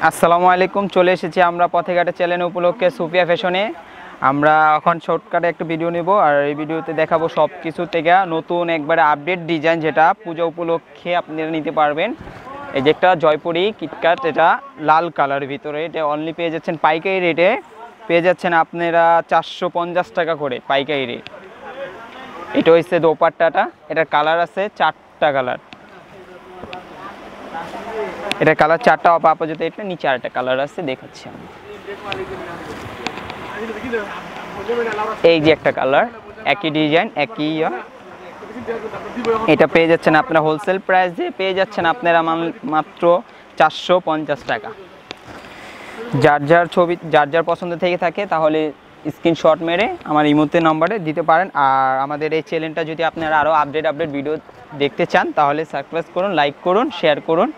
আসসালামু আলাইকুম। চলে এসেছি আমরা পথেঘাটে চ্যানেল উপলক্ষে সুফিয়া ফ্যাশনে। আমরা এখন শর্টকাটে একটা ভিডিও নেব, আর এই ভিডিওতে দেখাবো সব কিছু থেকে নতুন একবারে আপডেট ডিজাইন, যেটা পূজা উপলক্ষে আপনারা নিতে পারবেন। এই যে একটা জয়পুরি কিটকাট, এটা লাল কালারের ভিতরে, এটা অনলি পেয়ে যাচ্ছেন পাইকারি রেটে, পেয়ে যাচ্ছেন আপনারা 450 টাকা করে পাইকারি রেট। এটা হচ্ছে দোপাট্টাটা, এটার কালার আছে 4টা কালার। এটা কালার 4টা আপাতত, এটা নিচে আরেকটা কালার আছে, দেখাচ্ছি আমি। এই যে একটা কালার, একই ডিজাইন একই এটা পেয়ে যাচ্ছেন আপনারা হোলসেল প্রাইসে, পেয়ে যাচ্ছেন আপনারা মাত্র 450 টাকা। যার যার ছবি যার যার পছন্দ থেকে থাকে তাহলে স্ক্রিনশট মেরে আমার ইমোতে নাম্বারে দিতে পারেন। আর আমাদের এই চ্যানেলটা যদি আপনারা আরও আপডেট ভিডিও দেখতে চান তাহলে সাবস্ক্রাইব করুন, লাইক করুন, শেয়ার করুন।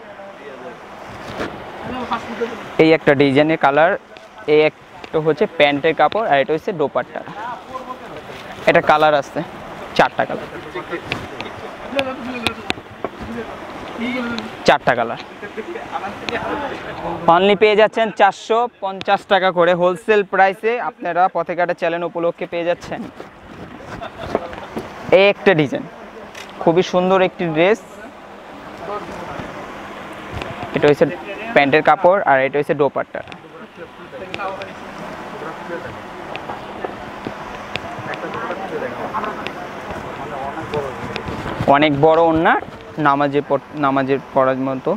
এই একটা ডিজাইনের কালার, এই একটা হচ্ছে প্যান্টের কাপড়, আর এটা হচ্ছে দোপাট্টা। এটা কালার আছে 4টা কালার, 4টা কালার। অনলি পেয়ে যাচ্ছেন 450 টাকা করে হোলসেল প্রাইসে, আপনারা পথেঘাটে চ্যানেল উপলক্ষে পেয়ে যাচ্ছেন। এই একটা ডিজাইন, খুবই সুন্দর একটি ড্রেস। এটা হচ্ছে প্যান্টের কাপড়, আর এটা হচ্ছে দোপাট্টা। অনেক বড় ওড়না, নামাজের পরার মতো,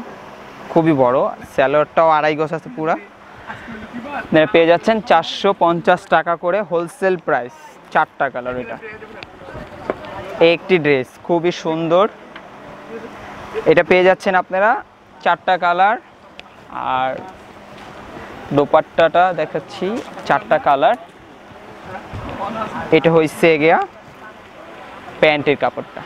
খুবই বড়। স্যালোয়ারটাও 2.5 গজ আছে পুরা। পেয়ে যাচ্ছেন 450 টাকা করে হোলসেল প্রাইস, 4টা কালার। এটা একটি ড্রেস খুবই সুন্দর, এটা পেয়ে যাচ্ছেন আপনারা 4টা কালার। আর দোপাট্টাটা দেখাচ্ছি 4টা কালার। এটা হচ্ছে গিয়া প্যান্টের কাপড়টা।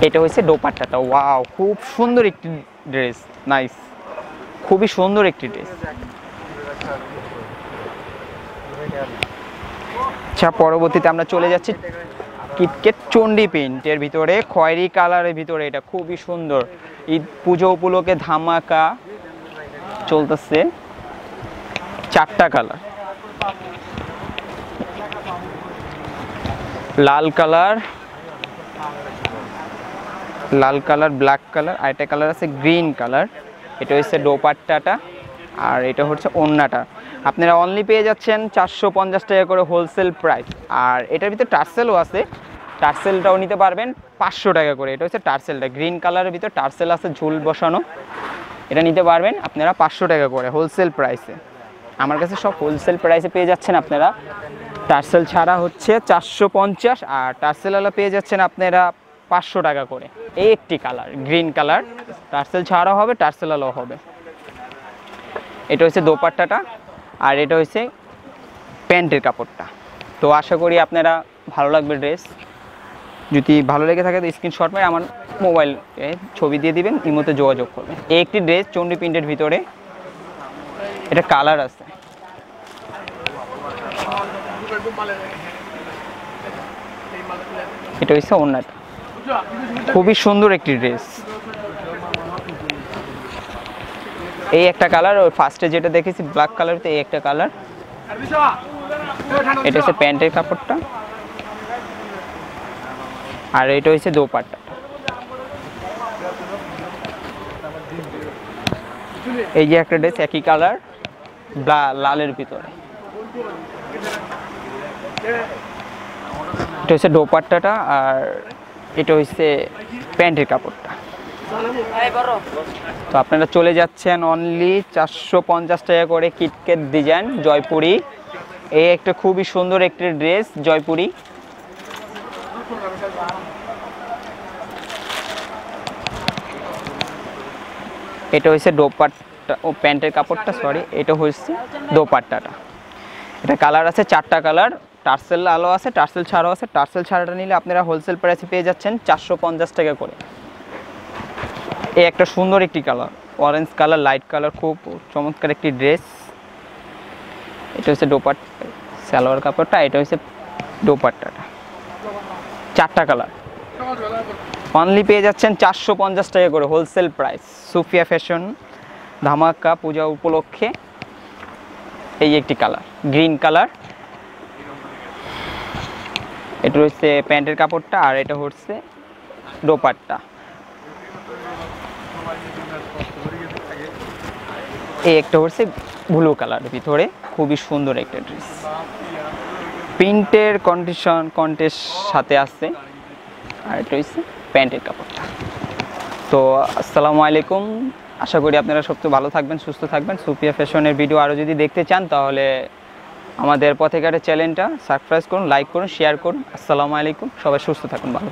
এটা হচ্ছে দোপাট্টাটা। ওয়াও, খুব সুন্দর একটি ড্রেস, নাইস, খুবই সুন্দর একটি ড্রেস। আচ্ছা, পরবর্তীতে আমরা চলে যাচ্ছি কিটকেট চন্ডি প্রিন্টের ভিতরে, খয়েরি কালারের ভিতরে। এটা খুবই সুন্দর, ঈদ পুজো উপলক্ষে ধামাকা চলতেছে। 4টা কালার, লাল কালার, ব্ল্যাক কালার, আর একটা কালার আছে গ্রিন কালার। এটা হচ্ছে দোপাট্টাটা, আর এটা হচ্ছে ওড়নাটা। আপনারা অনলি পেয়ে যাচ্ছেন 450 টাকা করে হোলসেল প্রাইস। আর এটার ভিতরে টার্সেলও আছে, টার্সেলটাও নিতে পারবেন 500 টাকা করে। এটা হচ্ছে টার্সেলটা, গ্রিন কালারের ভিতরে টার্সেল আছে ঝুল বসানো, এটা নিতে পারবেন আপনারা 500 টাকা করে হোলসেল প্রাইসে। আমার কাছে সব হোলসেল প্রাইসে পেয়ে যাচ্ছেন আপনারা। টার্সেল ছাড়া হচ্ছে 450, আর টার্সেলওয়ালা পেয়ে যাচ্ছেন আপনারা 500 টাকা করে। এই একটি কালার গ্রিন কালার, টার্সেল ছাড়া হবে, টার্সেলওয়ালাও হবে। এটা হচ্ছে দোপাট্টাটা, আর এটা হচ্ছে প্যান্টের কাপড়টা। তো আশা করি আপনারা ভালো লাগবে ড্রেস। যদি ভালো লেগে থাকে তো স্ক্রিনশট মেরে আমার মোবাইলে ছবি দিয়ে দিবেন, ইমোতে যোগাযোগ করবেন। এই একটি ড্রেস চন্ডি প্রিন্টের ভিতরে, এটা কালার আছে। এটা হচ্ছে ওড়নাটা, খুবই সুন্দর একটি ড্রেস। এই একটা কালার, ওই ফার্স্টে যেটা দেখেছি ব্ল্যাক কালার, এই একটা কালার। এটা হচ্ছে প্যান্টের কাপড়টা, আর এটা হচ্ছে দোপাট্টা। এই যে একটা ড্রেস একই কালার, লালের ভিতরে। এটা হচ্ছে দোপাট্টাটা, আর এটা হচ্ছে প্যান্টের কাপড়টা। তো আপনারা চলে যাচ্ছেন অনলি 450 টাকা করে কিটকেট ডিজাইন জয়পুরি। এই একটা খুবই সুন্দর একটি ড্রেস জয়পুরি। এটা হচ্ছে দোপাট্টা, ও প্যান্টের কাপড়টা, সরি, এটা হচ্ছে দোপাট্টাটা। এটা কালার আছে 4টা কালার, টার্সেল আলো আছে, টার্সেল ছাড়াও আছে। টার্সেল ছাড়াটা নিলে আপনারা হোলসেল প্রাইসে পেয়ে যাচ্ছেন 450 টাকা করে। এই একটা সুন্দর একটি colour, orange colour, light colour, খুব চমৎকার একটি ড্রেস। এটা হচ্ছে দোপাট্টা, সালোয়ার কাপড়টা, এটা হচ্ছে দোপাট্টাটা। 4টা কালার। অনলি পেয়ে যাচ্ছেন 450 টাকা করে হোলসেল প্রাইস। সুফিয়া ফ্যাশন ধামাকা পূজা উপলক্ষে এই একটি কালার, গ্রিন কালার। এটা হচ্ছে প্যান্টের কাপড়টা, আর এটা হচ্ছে দোপাট্টা। এই একটা হচ্ছে ব্লু কালার ভিতরে, খুবই সুন্দর একটা ড্রেস, প্রিন্টের কন্টেস্ট সাথে আছে। আর এটা হচ্ছে প্যান্টের কাপড়টা। তো আসসালামু আলাইকুম, আশা করি আপনারা সব ভালো থাকবেন, সুস্থ থাকবেন। সুফিয়া ফ্যাশনের ভিডিও আরও যদি দেখতে চান তাহলে আমাদের পথে ঘাটে চ্যানেলটা সাবস্ক্রাইব করুন, লাইক করুন, শেয়ার করুন। আসসালামু আলাইকুম, সবাই সুস্থ থাকুন, ভালো।